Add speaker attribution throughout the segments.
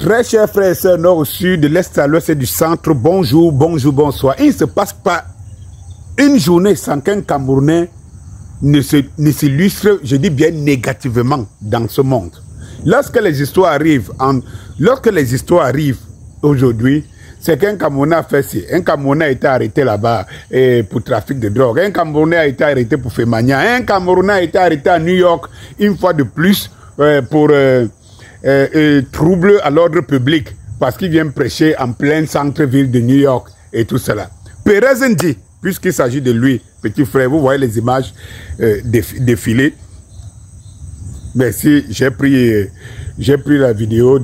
Speaker 1: Très chers frères et sœurs, nord au sud, de l'est à l'ouest et du centre, bonjour, bonjour, bonsoir. Il ne se passe pas une journée sans qu'un Camerounais ne s'illustre, je dis bien négativement, dans ce monde. Lorsque les histoires arrivent aujourd'hui, c'est qu'un Camerounais a fait ci. Un Camerounais a été arrêté là-bas pour trafic de drogue. Un Camerounais a été arrêté pour Fémania. Un Camerounais a été arrêté à New York une fois de plus pour trouble à l'ordre public parce qu'il vient prêcher en plein centre-ville de New York et tout cela. Perez Ndi, puisqu'il s'agit de lui, petit frère, vous voyez les images défiler. Merci, j'ai pris la vidéo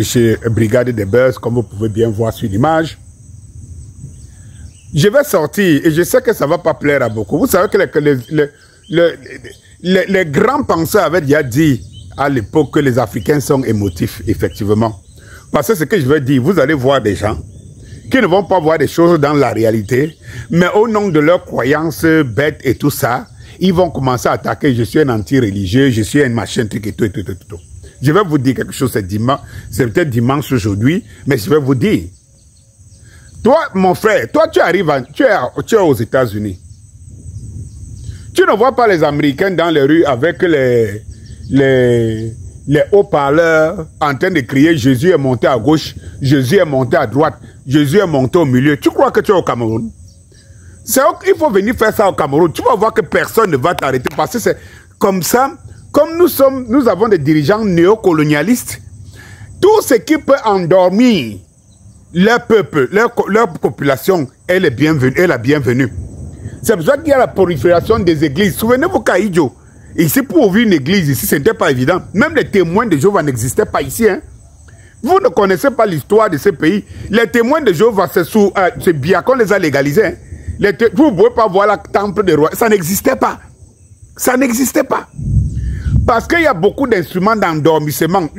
Speaker 1: chez Brigade des Beurs, comme vous pouvez bien voir sur l'image. Je vais sortir et je sais que ça ne va pas plaire à beaucoup. Vous savez que les grands penseurs avaient déjà dit à l'époque que les Africains sont émotifs, effectivement. Parce que ce que je veux dire, vous allez voir des gens qui ne vont pas voir des choses dans la réalité, mais au nom de leurs croyances bêtes et tout ça, ils vont commencer à attaquer. Je suis un anti-religieux, je suis un machin, truc et tout. Je vais vous dire quelque chose, c'est peut-être dimanche aujourd'hui, mais je vais vous dire. Toi, mon frère, toi, tu es aux États-Unis. Tu ne vois pas les Américains dans les rues avec les haut-parleurs en train de crier Jésus est monté à gauche, Jésus est monté à droite, Jésus est monté au milieu. Tu crois que tu es au Cameroun? Il faut venir faire ça au Cameroun. Tu vas voir que personne ne va t'arrêter parce que c'est comme ça. Comme nous avons des dirigeants néocolonialistes, tout ce qui peut endormir leur peuple, leur population est la bienvenue. C'est pour ça qu'il y a la prolifération des églises. Souvenez-vous qu'à Idjo, ici pour ouvrir une église, ici, ce n'était pas évident. Même les témoins de Jéhovah n'existaient pas ici. Hein. Vous ne connaissez pas l'histoire de ce pays. Les témoins de Jéhovah, c'est bien qu'on les a légalisés. Hein. Vous ne pouvez pas voir le temple des rois. Ça n'existait pas. Ça n'existait pas. Parce qu'il y a beaucoup d'instruments d'endormissement.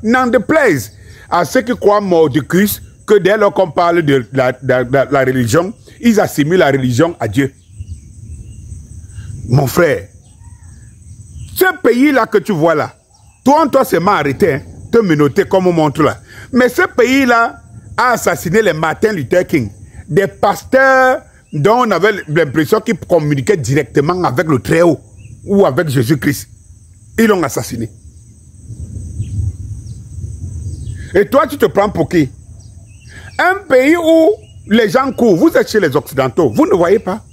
Speaker 1: N'en déplaise à ceux qui croient mort de Christ que dès lors qu'on parle de la religion, ils assimilent la religion à Dieu. Mon frère, ce pays-là que tu vois là, toi c'est m'a arrêté, hein, te menotter comme on montre là. Mais ce pays-là a assassiné les Martin Luther King, des pasteurs dont on avait l'impression qu'ils communiquaient directement avec le Très-Haut ou avec Jésus-Christ. Ils l'ont assassiné. Et toi, tu te prends pour qui? Un pays où les gens courent. Vous êtes chez les Occidentaux. Vous ne voyez pas.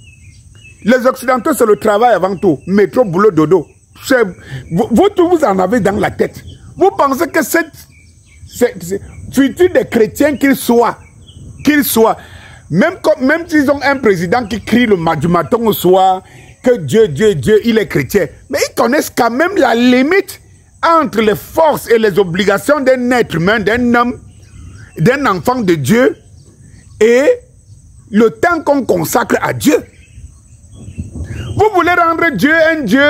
Speaker 1: Les Occidentaux, c'est le travail avant tout. Métro, boulot, dodo. Vous en avez dans la tête. Vous pensez que cette futur des chrétiens qu'ils soient, même s'ils ont un président qui crie du matin au soir, que Dieu, il est chrétien. Mais ils connaissent quand même la limite entre les forces et les obligations d'un être humain, d'un homme, d'un enfant de Dieu et le temps qu'on consacre à Dieu. Vous voulez rendre Dieu un Dieu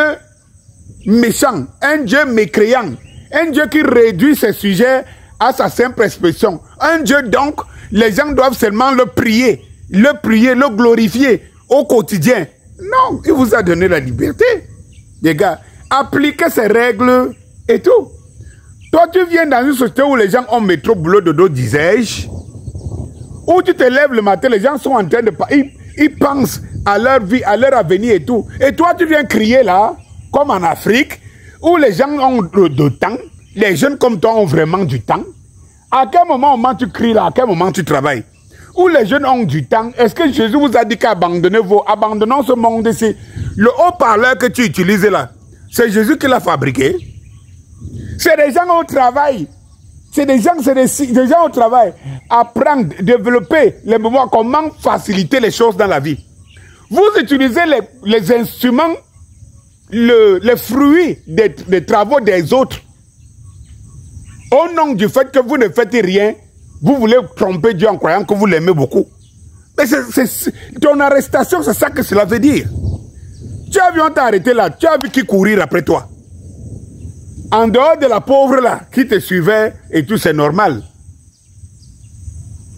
Speaker 1: méchant, un Dieu mécréant, un Dieu qui réduit ses sujets à sa simple expression. Un Dieu donc, les gens doivent seulement le prier, le glorifier au quotidien. Non, il vous a donné la liberté. Les gars, appliquez ces règles et tout. Toi, tu viens dans une société où les gens ont métro, boulot, dodo, disais-je. Où tu te lèves le matin, les gens sont en train de... Ils pensent à leur vie, à leur avenir et tout. Et toi, tu viens crier là, comme en Afrique, où les gens ont de temps. Les jeunes comme toi ont vraiment du temps. À quel moment tu cries là? À quel moment tu travailles? Où les jeunes ont du temps, est-ce que Jésus vous a dit abandonnons ce monde ici? Le haut-parleur que tu utilises là, c'est Jésus qui l'a fabriqué. C'est des gens au travail. C'est des gens au travail. Apprendre, développer les moments, comment faciliter les choses dans la vie. Vous utilisez les instruments, les fruits des travaux des autres. Au nom du fait que vous ne faites rien, vous voulez tromper Dieu en croyant que vous l'aimez beaucoup. Mais ton arrestation, c'est ça que cela veut dire. Tu as vu, on t'a arrêté là, tu as vu qui courir après toi. En dehors de la pauvre là, qui te suivait et tout, c'est normal.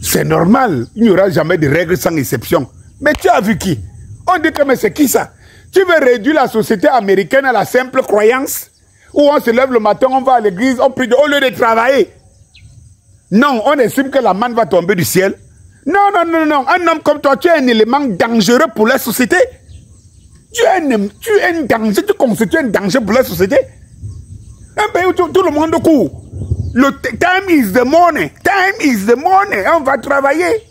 Speaker 1: C'est normal. Il n'y aura jamais de règles sans exception. Mais tu as vu qui? On dit que mais c'est qui ça? Tu veux réduire la société américaine à la simple croyance où on se lève le matin, on va à l'église, on prie, au lieu de travailler. Non, on estime que la manne va tomber du ciel. Non, non, non, non. Un homme comme toi, tu es un élément dangereux pour la société. Tu es un danger, tu constitues un danger pour la société. Un pays où tout le monde court. Le time is the money. Time is the money. On va travailler.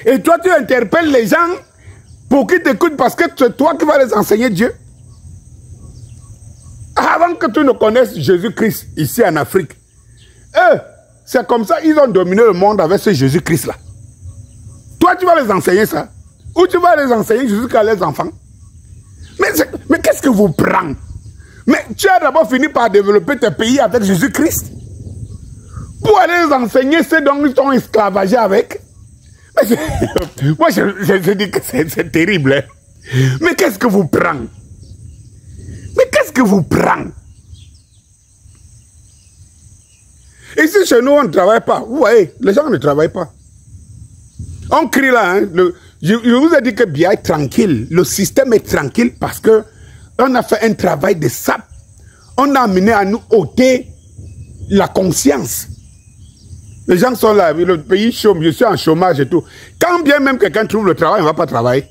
Speaker 1: Et toi, tu interpelles les gens pour qu'ils t'écoutent parce que c'est toi qui vas les enseigner Dieu. Avant que tu ne connaisses Jésus-Christ ici en Afrique, eux, c'est comme ça, ils ont dominé le monde avec ce Jésus-Christ-là. Toi, tu vas les enseigner ça. Ou tu vas les enseigner jusqu'à les enfants. Mais qu'est-ce que vous prend? Mais tu as d'abord fini par développer tes pays avec Jésus-Christ. Pour aller les enseigner ceux dont ils sont esclavagés avec. Moi, je dis que c'est terrible. Hein? Mais qu'est-ce que vous prend? Mais qu'est-ce que vous prend? Ici, chez nous, on ne travaille pas. Vous voyez, les gens ne travaillent pas. On crie là. Hein, je vous ai dit que Biya est tranquille. Le système est tranquille parce que on a fait un travail de sap. On a amené à nous ôter la conscience. Les gens sont là, le pays chôme, je suis en chômage et tout. Quand bien même quelqu'un trouve le travail, il ne va pas travailler.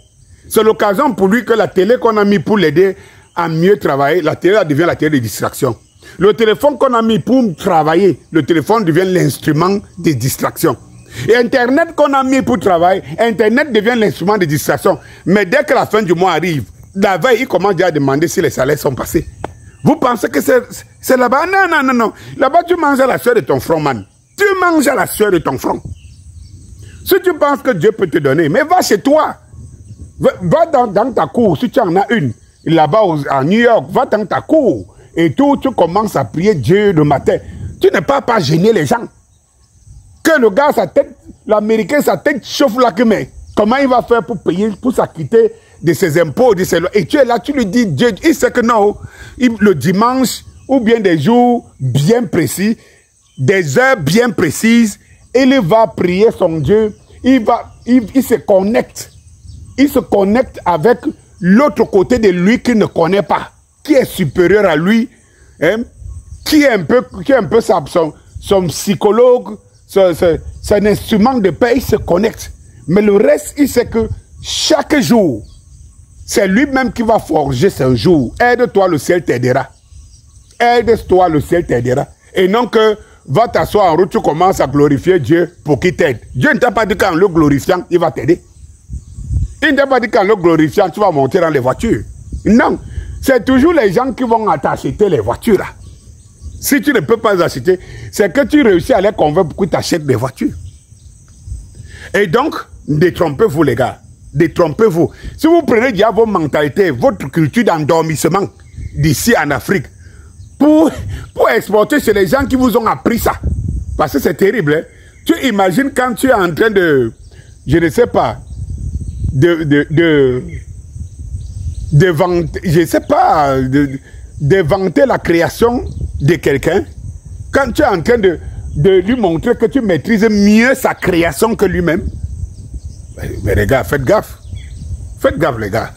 Speaker 1: C'est l'occasion pour lui que la télé qu'on a mis pour l'aider à mieux travailler, la télé devient la télé de distraction. Le téléphone qu'on a mis pour travailler, le téléphone devient l'instrument de distraction. Et Internet qu'on a mis pour travailler, Internet devient l'instrument de distraction. Mais dès que la fin du mois arrive, la veille, il commence déjà à demander si les salaires sont passés. Vous pensez que c'est là-bas? Non, non, non, non. Là-bas, tu manges à la sueur de ton front, man. Tu manges à la sueur de ton front. Si tu penses que Dieu peut te donner, mais va chez toi. Va dans ta cour, si tu en as une. Là-bas, à New York, va dans ta cour. Et tout, tu commences à prier Dieu le matin. Tu n'es pas gêner les gens. Que le gars, sa tête, l'Américain, sa tête chauffe là, mais comment il va faire pour payer, pour s'acquitter de ses impôts, de ses lois? Et tu es là, tu lui dis, Dieu, il sait que non, le dimanche, ou bien des jours bien précis, des heures bien précises, il va prier son Dieu, il se connecte. Il se connecte avec l'autre côté de lui qu'il ne connaît pas, qui est supérieur à lui, hein, qui est un peu son psychologue, son instrument de paix, il se connecte. Mais le reste, il sait que chaque jour, c'est lui-même qui va forger ce jour. Aide-toi, le ciel t'aidera. Aide-toi, le ciel t'aidera. Et non que va t'asseoir en route, tu commences à glorifier Dieu pour qu'il t'aide. Dieu ne t'a pas dit qu'en le glorifiant, il va t'aider. Il ne t'a pas dit qu'en le glorifiant, tu vas monter dans les voitures. Non. C'est toujours les gens qui vont t'acheter les voitures là. Si tu ne peux pas acheter, c'est que tu réussis à les convaincre pour qu'ils t'achètent des voitures. Et donc, détrompez-vous les gars. Détrompez-vous. Si vous prenez déjà vos mentalités, votre culture d'endormissement d'ici en Afrique, pour exporter chez les gens qui vous ont appris ça. Parce que c'est terrible. Hein? Tu imagines quand tu es en train de, je ne sais pas, de vanter, je ne sais pas, de vanter la création de quelqu'un, quand tu es en train de lui montrer que tu maîtrises mieux sa création que lui-même. Mais les gars, faites gaffe. Faites gaffe les gars.